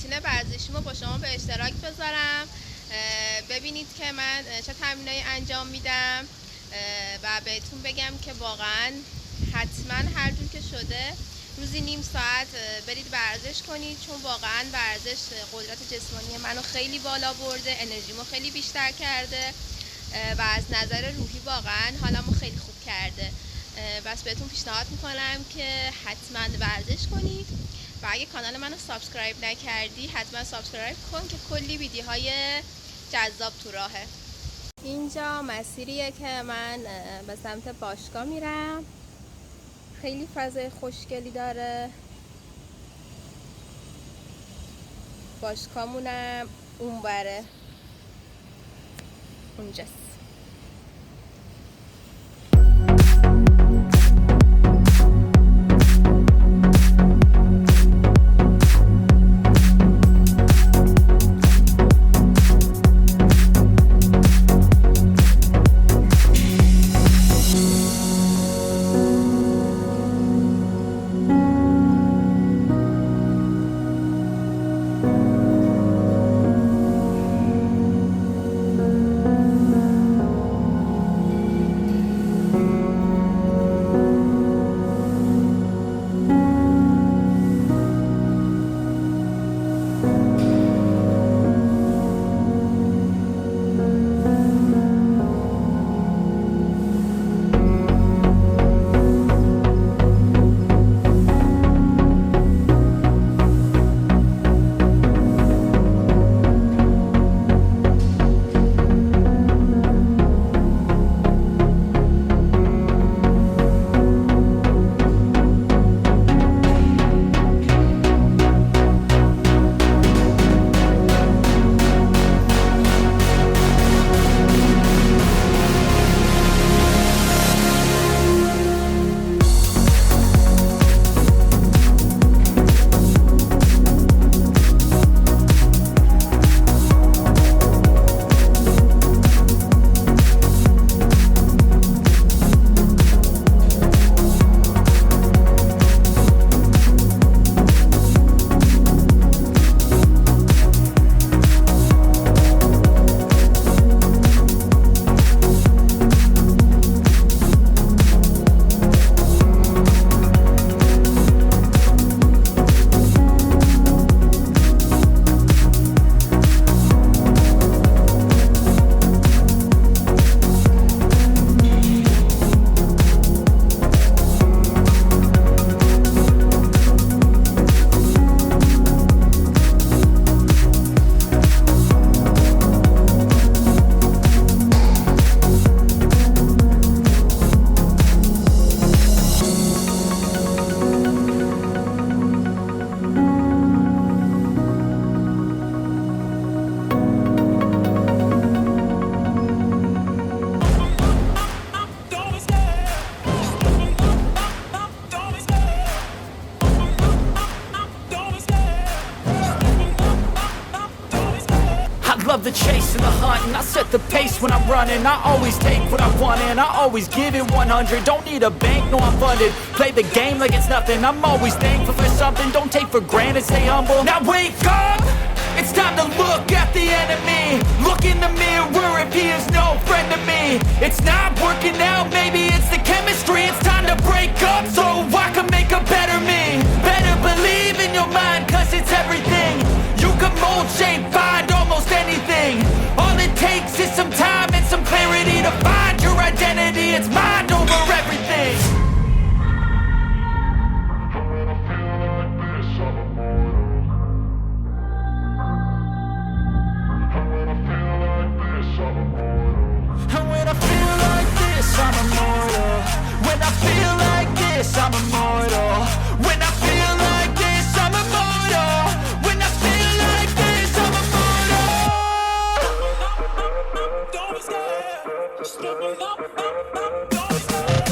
روتین ورزشیمو با شما به اشتراک بذارم، ببینید که من چه تمرینایی انجام میدم و بهتون بگم که واقعا حتما هر جور که شده روزی نیم ساعت برید ورزش کنید، چون واقعا ورزش قدرت جسمانی منو خیلی بالا برده، انرژیمو خیلی بیشتر کرده و از نظر روحی واقعا حالمو خیلی خوب کرده. بس بهتون پیشنهاد میکنم که حتما ورزش کنید و اگه کانال منو سابسکرایب نکردی حتما سابسکرایب کن که کلی ویدیوهای جذاب تو راهه. اینجا مسیریه که من به سمت باشگاه میرم، خیلی فضای خوشگلی داره. باشگاهمونم اونوره، اونجاست. Love the chase and the hunt, and I set the pace when I'm running. I always take what I want and I always give it 100. Don't need a bank, no I'm funded. Play the game like it's nothing. I'm always thankful for something. Don't take for granted, stay humble. Now wake up! It's time to look at the enemy. Look in the mirror if he is no friend to me. It's not working out, maybe it's the chemistry. It's time to break up so I can make a better me. Better believe in your mind, cause it's everything. You can mold, shape, find almost anything. All it takes is some time and some clarity to find your identity. It's mind over everything. And when I feel like this, I'm immortal. When I feel like this, I'm immortal. When I feel like this, I'm immortal. When I feel like this, I'm immortal. Don't be scared. Just step it up. Don't be scared.